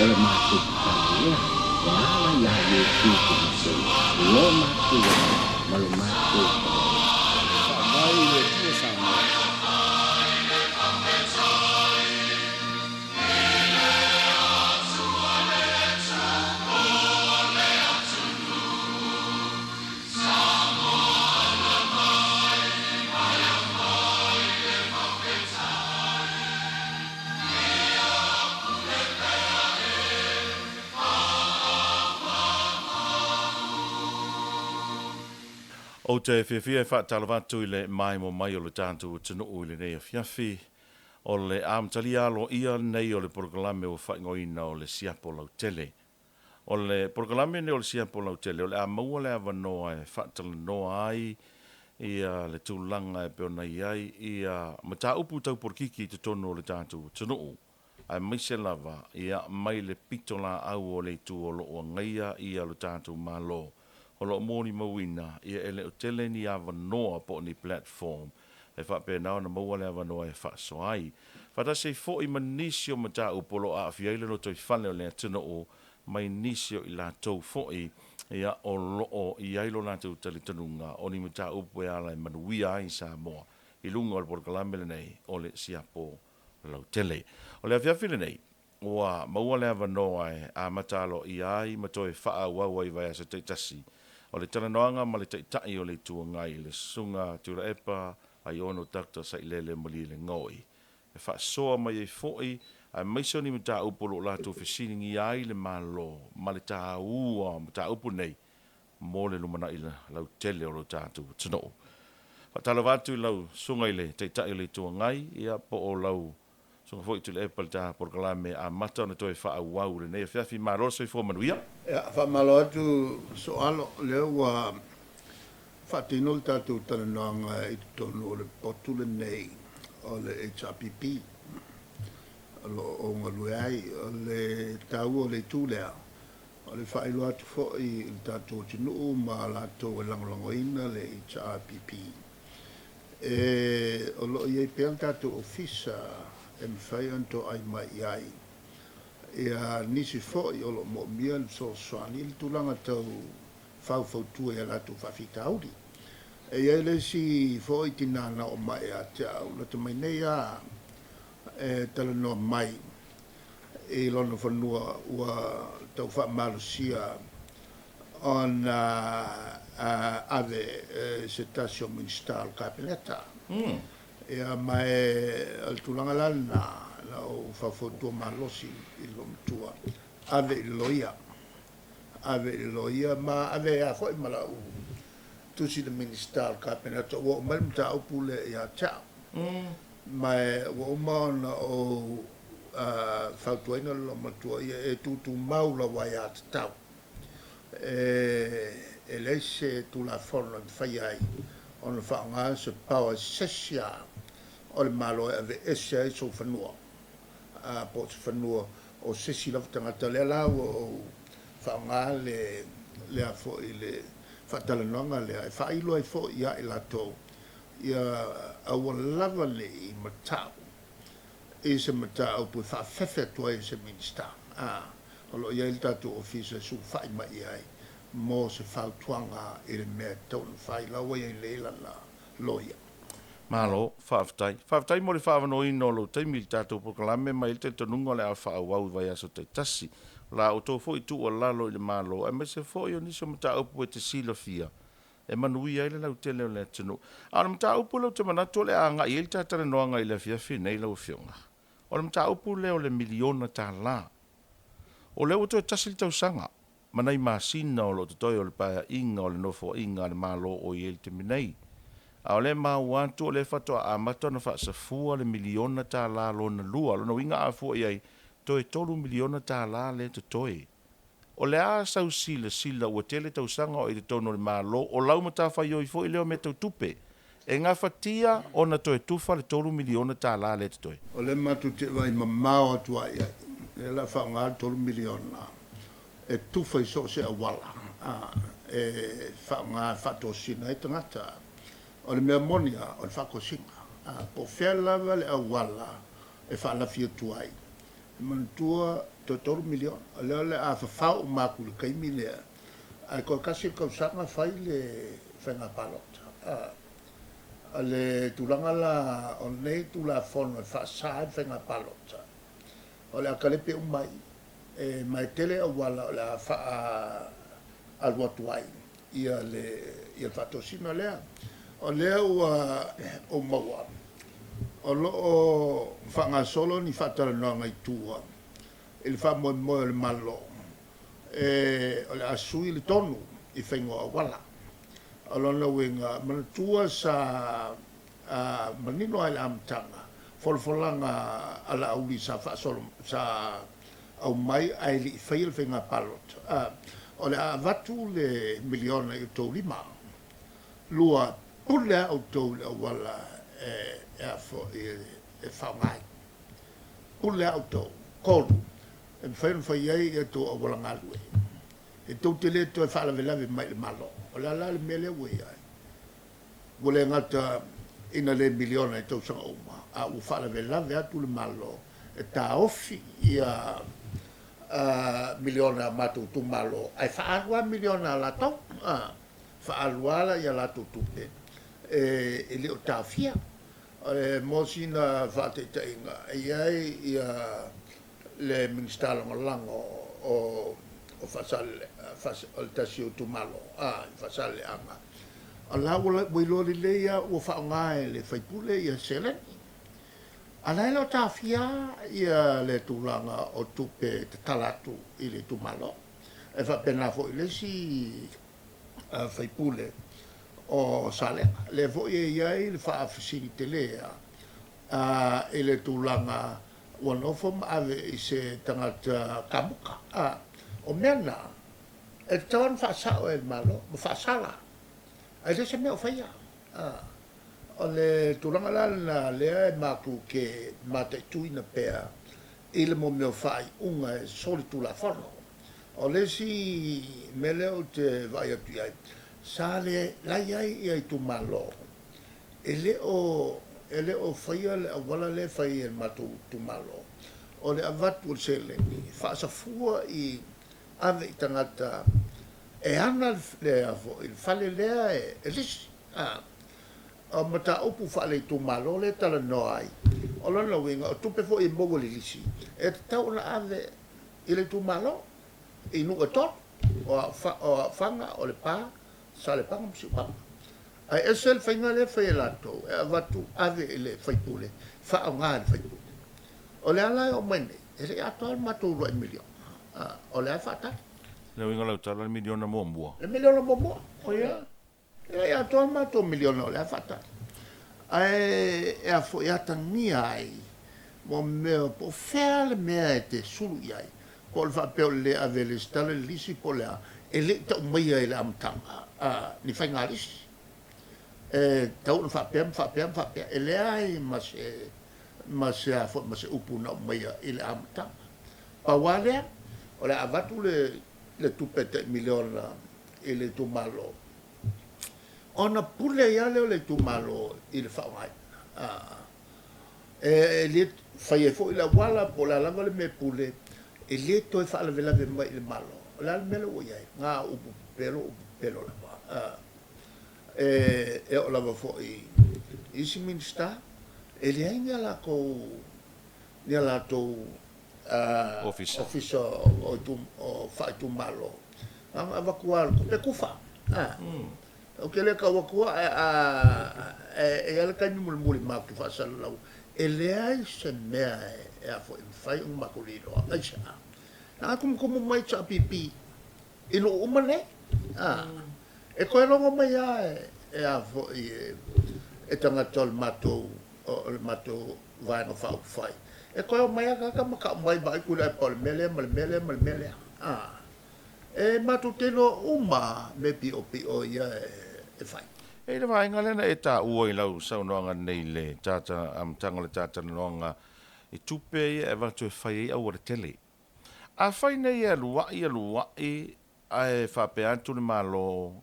o le mātou tāia, e ala ia e tūku se, lo mātou ma lo mātou Mai le tua sama. O te whiawhia whaatalawatu I le mai mo mai o le tātou tunu o le nei a whiawhi. O le amtali alo ia nei o le proklame o whaingoina o le siapo lau tele. O le proklame nei o le siapo lau tele. O le amaua le awanoa e whaatala noa ai. Ia le tūlanga e peona ai. Ia mata upu tau porkiki te tono o le tātou tunu o. Ai maise lava. Ia mai le pitola au o le tu o lo o ngaia. Ia le tātou malo. O lo mōni mawina, ia ele o tele ni awanoa po ni platform. E whape nao na maua le awanoa e whaaso ai. Whata se fo I manisio mata upolo a awhiaile no toi whane o lea tuna o mai nisio I la tau fo ia o loo I ailo la tau tali tanunga o ni mata upo e ala I manuia ai sa moa. I lunga o le porkalamele nei o le siapo lau tele. O le awhiawhile nei, oa maua le awanoa e a matalo I ai matoi wha wawa I vai asa te tasi. O le talanoanga ma le taitai o le tuangai le sunga tura epa ai ono takta sa ilele mali le ngoi. E whaasoa mai e foi ai maiso ni mta upolo la tu fesiningi ai le malo ma le ta ua mta upu nei mo le lumana ila lau tele o lo tatu tino. Whatalavatu lau sunga ile taitai o le tuangai ia po o lau sunga foi tu le epa le ta porkalame a mata na toi wha wau le nei a whiawhi maro soi fo manuia. Whamalo atu soalo leo wa whatino le tātou talanoanga I tonu o le potule nei o le HRPP o ngalue ai o le tau o le tūlea o le whaelo atu fo I le tātou tinu ma lātou e langolangoina le HRPP o lo iei pēl tātou ofisa e mwhai anto ai mai ai ia nisi foi o lo mo mia so swani il tulanga tau fau tu e la tu fa fitauri e ele si foi tinana o mai a tau lo te mai nei a e tala no mai e lo no fanua ua tau fa malusia on ave setasio ministerial capileta ia mai al tulanga lana o fafoto malosi I lomtua ave loia ma ave a foi malau tu si de minister cabinet o malmta opule ya cha mai o man o fatuina lo matua e tu maula vai at tau e lese tu la forno fai ai on fa nga se power sessia o le malo ave esse so fanua a pot fanua o sesi la tangata le la o whaanga le a fo I le whatalananga le a whailo ai fo ia I lato ia awa lava le I matau e se matau pu whawhewhe tua I se minsta o lo ia il tatu ofisa su whai mai ai mo se whautuanga I le mea tau whailawa I le la loia Malo, whaafitai mo le whaavano I no lo teimi I tātou proklame mai te tonunga le a whaawau vai aso te tasi. La o tō fo I tu o lalo I le malo, e me se fo I o niso mata upu e te sila fia. E manui ai le lau tele o le tunu. A le mata upu lau te manatu le anga I el tātare noanga I le fia nei lau fionga. O le mata upu leo le miliona tā la. O leo to e tasi li tau sanga. Manai masina o lo te toi o le paya inga o le nofo inga le malo o I el te minei. A ole ma wantu le fato a mato na fa sa fua le miliona ta la lo na lua lo no winga a fua ai to e tolu miliona ta la le to toi o le a sa sila o tele tau sanga o I te tono le malo o lau mata fa yo I fo I leo me tau tupe e nga fatia o na to e tufa le tolu miliona ta la le to toi o le matu te vai mamao tu ai e la fa nga tolu miliona e tufa I so se a wala e fa nga fato sina I tangata o le mea monia o le whakosinga. Po whea lava le awala e whaala fia tuai. E mantua totoru milion le a fafau makulu kaimi lea ai ko kasi kausaga fai le faiga palota a le tulaga la o nei tulafono e faasā i faiga palota o le akalepe umai e mai tele auala o le a faa alu atu ai ia le faatosina lea o lea ua o maua o loo faagasolo ni faatalanoaga i tua i le faamoemoe o le malo o le asui le tonu i faigoa auala o lona uiga manatua sa manino ai le amataga folofolaga ala auli sa faasolo sa au mai ai li fai le faiga palota o le avatu le miliona i tou lima lua pule au tou le auala e afo e whaungai pule au tou kolu e fai ai e tou auala ngalue e tou te le to e whaalawelawe mai le malo o le ala le mele ue ai wale ngata ina le miliona i tou sanga uma a u whaalawelawe atu le malo e ta ofi ia miliona matu tu malo ai whaalua miliona la tau whaalua la ia la tu tupe e leo tawhia mo sina whaateta inga ai ia le ministala ngalango o fasale o tasio tu malo fasale anga ala wala boilori le ia o whaongae le whaipule ia seleni ala lo tafia ia le tulanga o tupe te talatu i le tumalo e fa pena fo ile si faipule o sale le fo ia i le fa facilite le e le tulanga one of them ave i se tangata kamuka o mena e tawan fa sa o el malo fa sala ai le se me o faia o le tulanga la lea e maku ke mate tuina pea i le mo meo fai unga e soli tula fono o le si mele o te vai atu ai sa le lai ai i ai tu malo e le o faia le awala le fai e matu tu malo o le avatu o se le ni fa sa fua i ave i tangata e ana le avo il fale lea e lisi o mata upu fale tu malo le tala no ai o lona winga o tupe fo i mogo le lisi e tau na ave i le tu malo i nu o tot o fanga o le pa sa le panga msi panga ai esel fainga le fai lato e avatu ave i le fai pule fa o ngā le fai pule o le ala o mene e le ato al matu roi milion o le a fata le winga lau tala miliona mua mua le miliona mua o ia e ato al matu miliona o le a fata e a fo ia tangia ai mo meo po fea le mea e te sulu iai ko le whapeo le ave le stale lisi po lea e le tau maia e le amtanga ni whai ngā lisi e tau na whapea e le ai ma se upu na maia i le amtanga pa walea o le avatu le tupete miliona i le tumalo ona pule ia leo le tumalo i le whaongai e le fai e fo i la wala po la langa le me pule e le toi whaala vela ve mai le malo la le mele o iai ngā upu pelo lava e o lava fo i isi minsta e le ainga la ko ni la to officer o fai tumalo ang avakual ko pe kufa o ke le ka wakua e ala ka ni mul ma ki fa sallau e le ai se mea e a fo fai un makulino ai sa na kum mai cha pipi e no umane e ko lo mai e a fo e tanga tol mato o mato vai no fa fai e ko mai ka maka mai ba ku le pol mele e mato teno uma me pi o ia e fai e le vai ngale e ta ua i lau sau noanga nei le tata tanga le tata noanga i tupe e watu e fai au o tele a fai nei e lua i a e whape antu le malo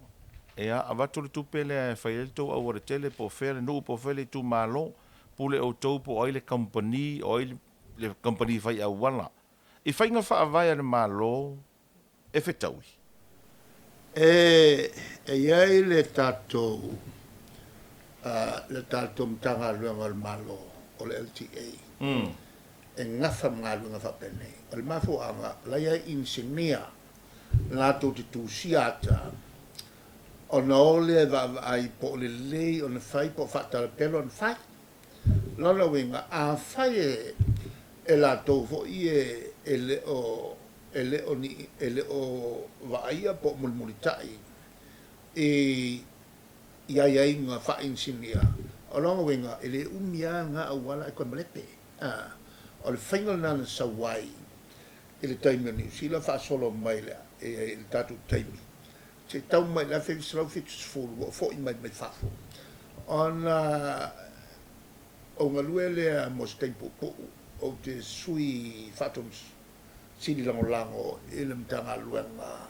e a watu le tupe le e fai le tau au o tele po fele nuu po fele tu malo pule o tau po oile company le company fai au wala I whainga whaavai ana malo, e whetaui. E iai le tātou mtanga luenga le malo o le LTA. E ngafa mga luenga whapene. O le mafo anga, laia insignia lato te tūsiata o na ole ai po le lei o na whai po whatara pelo na whai. Lona winga, a whai e lato fo i e le o vaia po mulmuritai ia nga fa insinia o longa winga ele umia nga awala e kon malepe o le final na sawai ele taimi ni sila fa solo mai le e tatu taimi se tau mai la fe slow fix full fo in mai fa on o ngaluele mo tempo po o te sui fatums sili lango ele mtanga luenga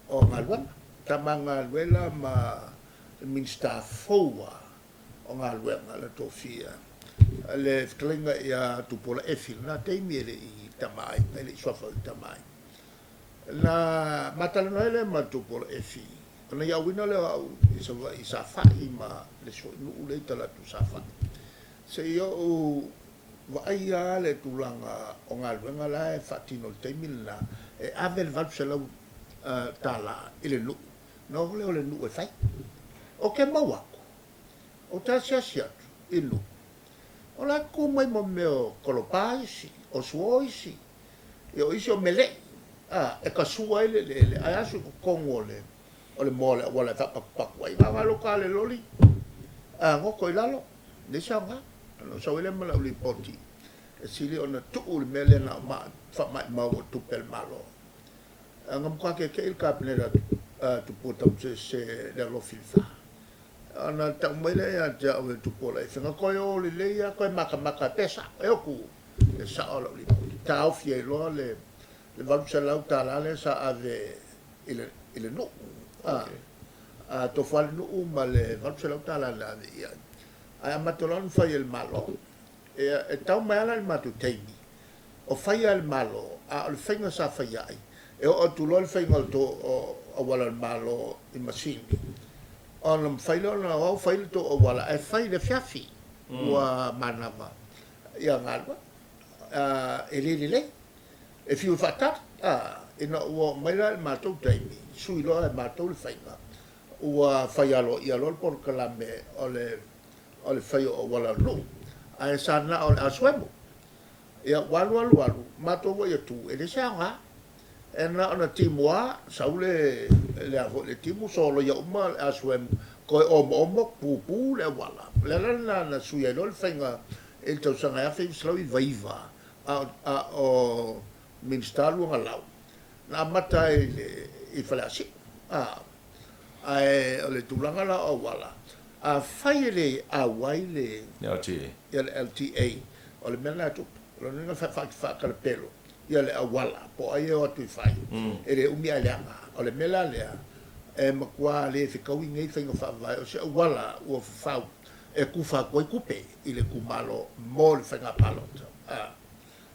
o ngaluenga tamanga luela ma minsta foa o ngaluenga la tofia le ftlinga ia tupola efil na teimi ele i tamai ele sofa tamai na matala ele ma tupola efi ona ia wina le isa fa ma le so nu le tala tu safa se yo vaia le tulanga o ngaluenga la e fatino le teimila e avel valselau tala ile nu no le nu e fai o ke mawako o ta sia ilu o la ku mai mo meo kolopaisi o suoisi e o isi o mele e ka sua ile le ai asu kongo le o le mole wala ta pakwa i va lokale loli ngoko ilalo le sanga no so ele mala uli poti e sili ona tu ul mele na ma fa mai ma tu pel malo ngam kwa ke il kapnera tu putam se le lo filfa ana ta mele ya ja o tu pola e nga ko yo le ya ko maka pesa e ku e sa ola uli ta o fie lo le valu sa lau ta la le sa ave ile no to fal no ma le valu sa lau ta la ya ai matolon fai el malo e tau mai la il matu teimi o fai el malo a il fenga sa fai ai e o tu lo il fenga to o wala il malo i machine on fai lo na o fai to o wala e fai le fiafi wa manava ia ngalwa e le e fiu fatat e no o mai la il matu teimi sui lo il matu il fenga o fai alo ia lo por kalame o le fai o wala no ai sana o aswemo ia walu mato wo ia tu e le sanga e na ona timua saule le avo le timu solo ia uma aswem ko o pupu le wala le na suia no le fenga e tau sanga fa slow viva a o minstalu ngalau na mata i falasi ai o le tulanga la o wala a faile a waile LTA o le mena tu lo nina fa ka pelo ia le awala po ai o tu fai e le umi alanga o le mela le e makua le fi ka wingi fa fa vai o se awala o fa e ku fa ko kupe i le kumalo mo le fa palot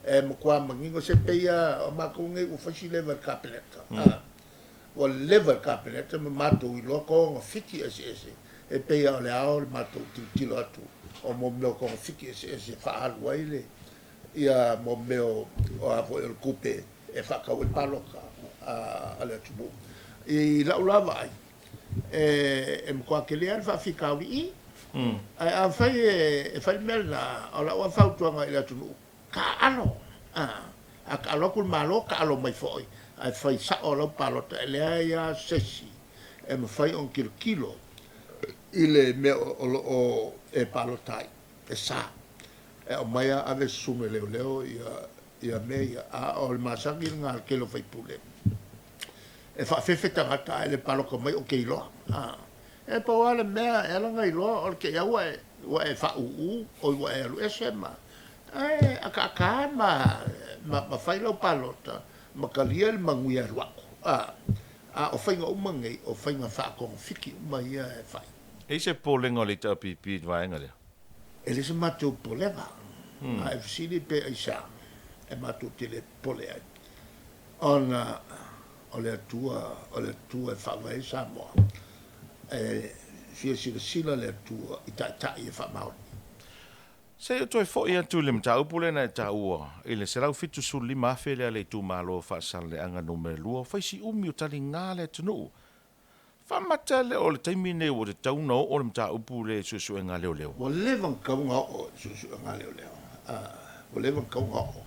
e makua mangingo se peia o makunge o fa si level cabinet o level cabinet ma matu i loko o fiki ese e peia o le ao le matou tilo atu o mo meo ko fiki e fa alu aile ia mo meo o avo el kupe e fa ka o paloka ale tubu i la ulava ai e mo kwa kele al fa fika wi ai a fai e fai melna o la o fa tuanga ila tunu ka alo a ka lo kul malo ka alo mai foi ai fai sa o lo palota le ia sesi e mo fai on kilo ile me o e palotai e sa e o mai ave sume leo ia me a o masaki nga ke lo fai pule e fa fe tanga le palo ko mai o ke lo e pa wala me e la ngai lo o ke ya wa e fa o wa e lo esema e aka ma fai lo palota ma kalia le manguia lo o fai nga umangai o fai nga fa ko fiki mai e fai e se polenga le tapipi vaenga le ele se matou polenga a fsili pe isa e matu tele pole ai. Ona o le tua e whawai Samoa. Fia sila le tua i tai e whamaoni. Se o toi fo ia tu le mta upule na ta ua. Ile se lau fitu su lima fele le tu malo fa sale anga numero lua. Fai si umi o tali ngale tunu. Fa mata le o le taimine o le tauno o le mta upule susu e ngale o leo. Wa levan kaunga o susu e ngale o leo. Wa levan kaunga o.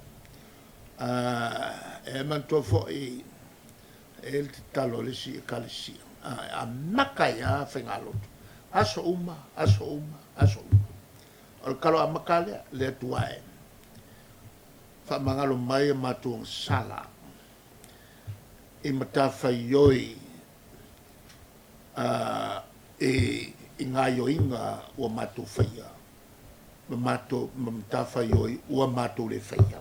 E mantua fo i e te talo le si e kalisia. A makai a whengalotu. Aso uma. O kalo a makale le tuae. Fa mangalo mai matu sala. I matawhai yoi i ngā yoinga ua matu whaia. Matawhai yoi ua matu le whaia.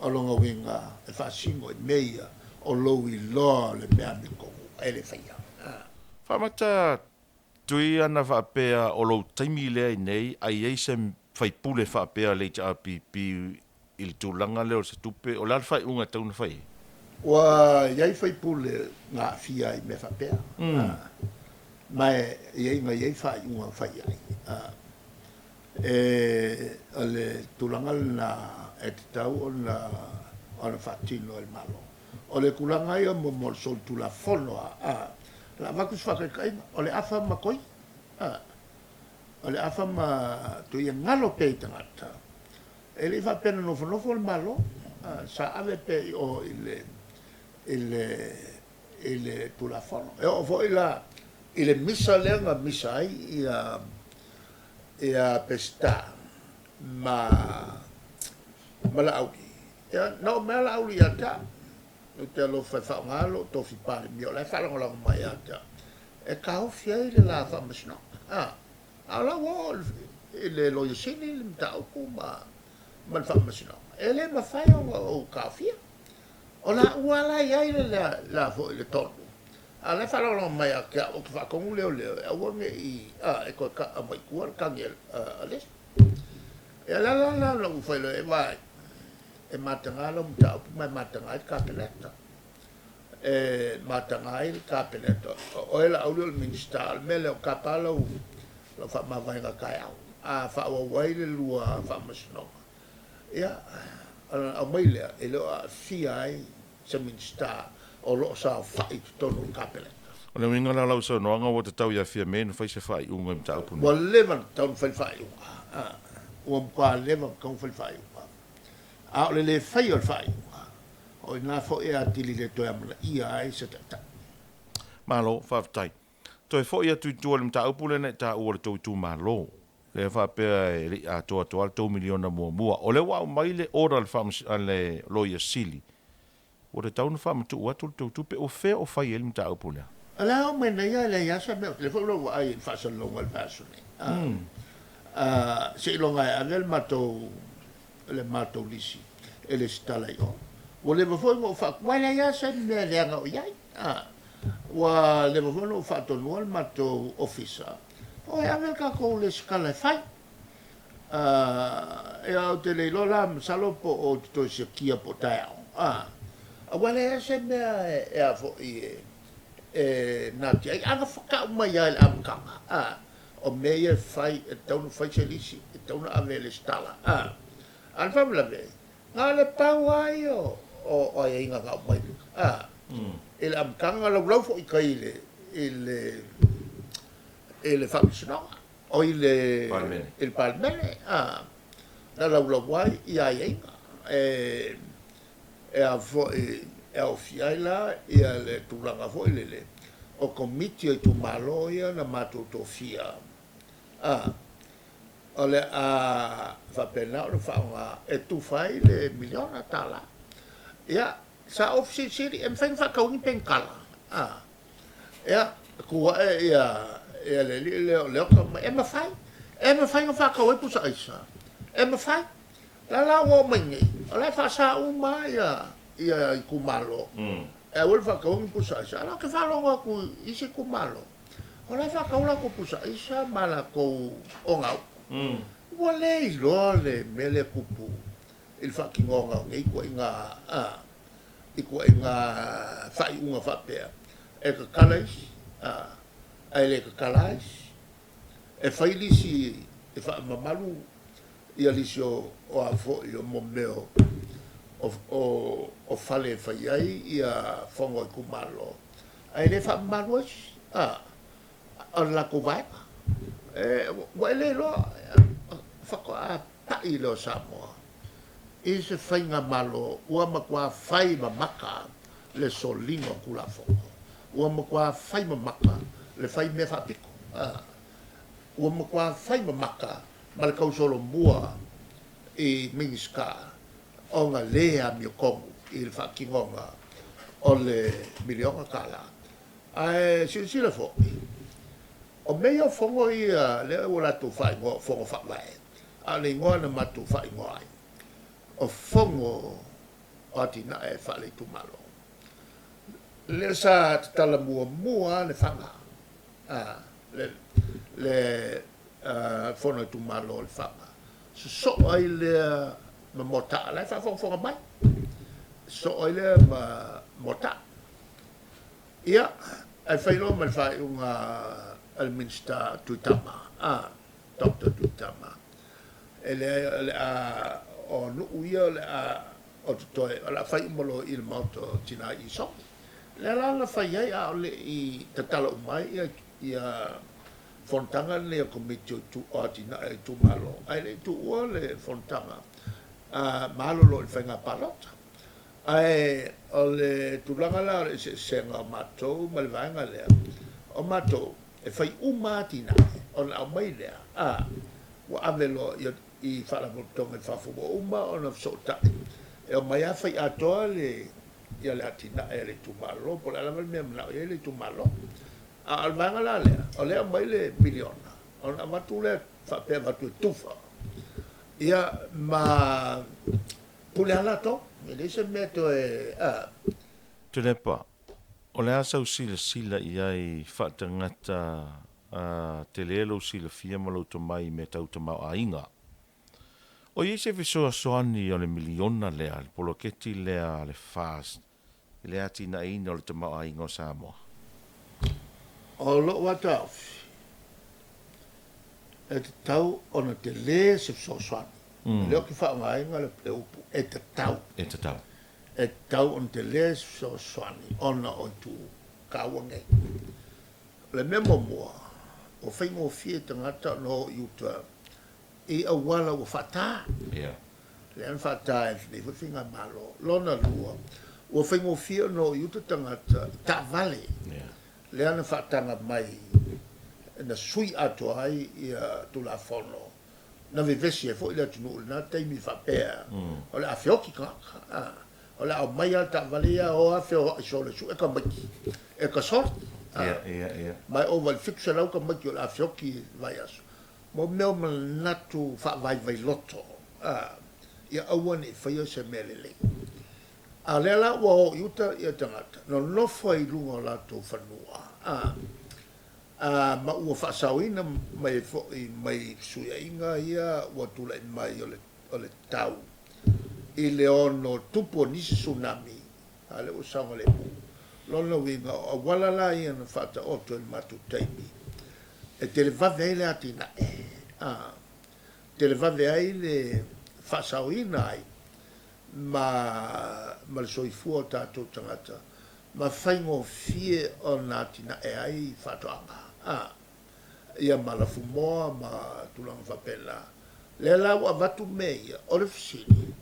O longa winga e whaasingo i meia o lou i loa le mea me kongu e le whaia. Fa mata tui ana whaapea o lo taimi lea i nei, ai eise whai pule whaapea le te APP i le tūlanga leo se tupe, o lar whai unga tauna whai? Wa iai whai pule ngā whia i me whaapea. Mai iai ngā iai whai unga whai ai. O le tūlanga na e te tau o na whaatino e malo. O le kulanga ia mo mo sol tula whonoa. La vakus whakakainga, o le awha makoi. O le awha ma tu ia ngalo pei tangata. E le whapena nofo le malo. Sa ave pei o ile tula whono. E o fo ile misa leanga misa ai ia pesta ma la auki. No me la auki ata. O te alo whai whaongalo, tofi pare mio, lai whalangolango mai ata. E ka hofia i le la whamasino. A la wo, i le loia sini, le mta uku ma le whamasino. E le ma whai o ka hofia. O la uala i ai le la fo i le tonu. A lai whalangolango mai a kia o ki whakongu leo, e awange i, e koe ka a mai kua, kangi a les. E la u whailo e vai. E matangala mta upu mai matangai kapeleta. E matangai kapeleta. O ela aulio le ministal mele o kapala u lo fa mavainga kai au. A fa wa waile lua fa masnonga. Ia a maile e lo a fiai se ministal o lo sa fa i tonu kapeleta. O le winga la lau sa noanga o te tau ia fia menu fai se fai unga mta upu. Wa levan taun fai unga. Ua mkwa levan kaun fai unga. A ole le fai o fai. O ina fo e atili le toi amana ia ai se tata. Malo, whaafitai. Toi fo ia tui tua le mta upule ne ta ua le tau tu malo. Le whaapea e ri a toa le tau miliona mua. O le wau mai le ora le loia sili. O le tau na whaamatu ua tu tau tupe o fea o fai e le mta upule. Ala o mena ia le iasa mea. Le fo lo ai in fasa longa le pasone. Se ilonga e ave le matou lisi e le stala yo. Wa le foi mo fa wala ya sa me le nga o yai. Wa le foi no fa to no matou officer. O ya me ka ko le skala fai. E au te le lola salopo o to se kia potao. Wa le ya me e a fo e na ti anga fa mai ya am kanga. O me ye fai e tau fai se lisi e tau na ave le stala. An famla ve. Nga le pau ai o ai inga ka mai. Il am kanga lo fo i kai le famsino. O il palmene. La lo wai i ai inga. E a fo e o fiaila i le tulanga fo le. O komiti e tu maloia na mato to fia. Ole a fa pena o fa nga e tu fai le miliona tala. Ya sa ofisi siri em fa ka uni penkala. Ya ku e le ko em fa nga ka we pusa isa. Em fa la wo mengi. Ole fa sa uma ya ku malo. E wel fa ka uni pusa isa. La ke fa lo ku isi ku malo. Ole fa ka ula ku pusa isa mala ko o ngau. Wale lole mele kupu il fa ki ngonga ngai ko inga fai unga fa pe e ka kalais ai le ka kalais e fai lisi e fa mamalu ia lisi o afo i o momeo o fale fai ai ia fongo i kumalo ai le fa mamalu o la ko vai wa le lo fa ko pa i lo Samoa i se whainga malo ua makua whai mamaka le solingo kula fongo ua makua whai mamaka le whai me whapiko ua makua whai mamaka ma le kausolo mua i mingiska o ngā lea mio kongu i le whakingonga o le milionga kala ai sila fo o mea fongo i le ula tu whai ngo fongo whawai a le ngoa na matu whai ngoai o fongo o tina e whale tu malo. Le sa tala mua le whanga. Le fono tu malo le whanga. So ai le mota, le whafonga mai. So ai le mota. Ia, ai whailo mai whai unga Alminster Tuitama. Dr. Tuitama. Ele o nu ia le o toe la fai molo il moto tina i so le la fai ai a le i tatalo mai ia fontanga le komite tu o tina e tu malo ai le tu o le fontanga malo lo il fenga palota ai o le tu langa la se senga mato mal vanga le o mato e fai tina o la mai le wa avelo i whala motonga i whafumo uma o na sota. E o mai awhai atoa le ia le atina e le tumalo, po le alamal mea mnau e le tumalo. A alvanga la lea, o lea mai le miliona. O na matu le whapea matu e tufa. Ia ma pule ala to, me le se mea to e... Tune pa, o le asau sila ia i whaatangata te lelo sila fia malau to mai me tau to mau a inga. O i se fisoa soani o le miliona lea, le poloketi lea le fast, le ati na ina o le tamau a ingo Samoa. O lo wata ofi, e te tau o na te le se fisoa soani. Leo ki wha ngai inga le upu, e te tau. E te tau. E tau o na te le se fisoa soani, ona o tu kawange. Le memo mua, o whaingo fie te ngata no iuta, i awala o fata. Yeah. Le an fata e fne whinga malo. Lona lua. O whingo fia no yuta tangata ta vale. Yeah. Le an fatanga mai na sui ato ai i tula fono. Na vivesi e fo ila tunu na teimi whapea. O le a whioki kaka. O le a mai a ta vale o a whio so le su e ka maki. E ka sorti. Yeah. Mai o wal fixa lau ka maki o le a whioki vai aso. Mo meo natu vai loto. Ia awan e whaia se melele. A lela wa yuta ia tangata. No nofo i lunga lato whanua. Ma ua whaasawina mai suia inga ia ua tula i mai o le tau. I le ono tupo nisi tsunami. A le usanga le mu. Lona winga o walala ia na whata oto i matu taimi. E te le vave ai le atina te le vave ai le whasauina ai ma le soifua tātou tangata ma whaingo fie o nā tina e ai whatoanga ia malafu moa ma tulanga whapela le lau a watu mei o le fisini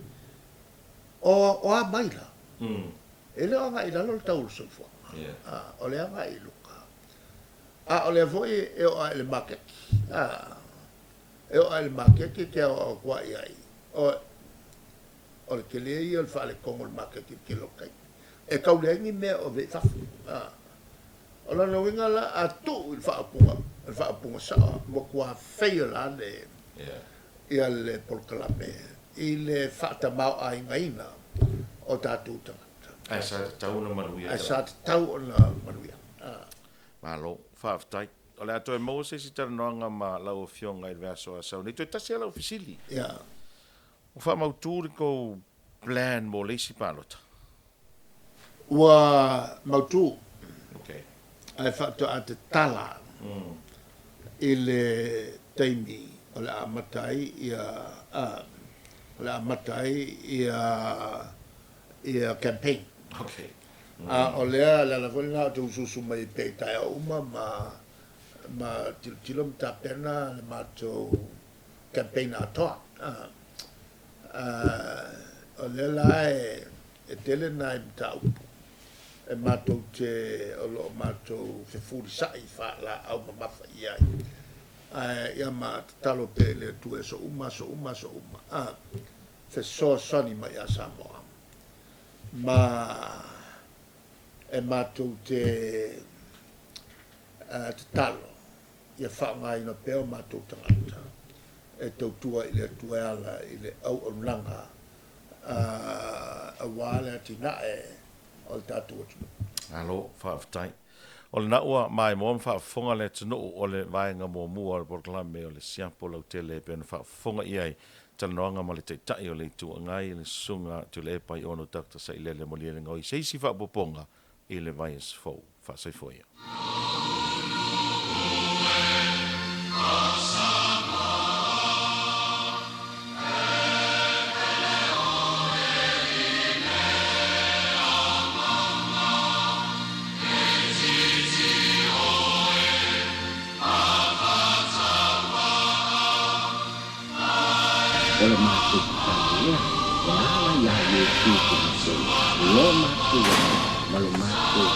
o a maila e le anga i lalo le taulu soifua o le anga i luka o le voi e o le market. E o le market ke o kwa ai. O le kele i o le kongo le market ke lokai. E kaulengi me o ve tafu. O la no winga la a tu il whaapunga sa mo kua whaia la le ia le polkalame. I le whaatamau a ingaina o tātou tangata. Ai sa tau na manuia. Ai sa tau na manuia. Malo, whaaftai. O le ato e Moses i tara noanga ma lau fionga i le aso a sau. Nei toi tasi ala ofisili. Ia. O wha mautūri ko plan mo leisi pālota. Ua mautu, Okay. ai whaato a te tala i le teimi o le amatai ia campaign. Okay. O lea la vole na te ususu mai pe tai uma ma tilo mta pena le mato campaign atoa. O lea la e tele na i mta upu. E mato te o lo mato fe furi sai fa la au mamafa ia. Ia ma talo pe le tu e so uma. Fe so soni mai a Samoa. Ma e mato te talo. Ia fa ngai no pe o mato tangata. E tau tua i le tuela i le au o langa. A wale atina o le tātou atu. Alo, whaaftai. O le naua mai mo whaafonga le tunu o le vaenga mo mua o le Portolame o le siapo lau tele pe na whaafonga iai talanoanga ma le teitai o le tua ngai le sunga tu le pai ono takta sa ilele mo le ngoi seisi whaapoponga i le vaias fau. Whaasaifoia. Ole mātou tānia, e ala ia Yesu Kristo, lo mātou, malo mātou,